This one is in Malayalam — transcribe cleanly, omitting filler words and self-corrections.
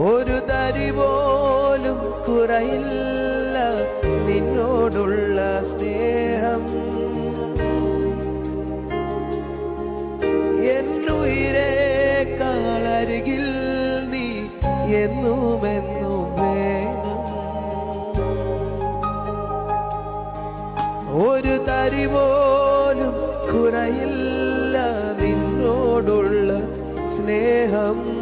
ഒരു തരി പോലും കുറയില്ല നിന്നോടുള്ള സ്നേഹം. എന്നുയിരേക്കാളരികിൽ നീ എന്നുമെന്നും വേണം. ഒരു തരി പോലും കുറയില്ല നിന്നോടുള്ള സ്നേഹം.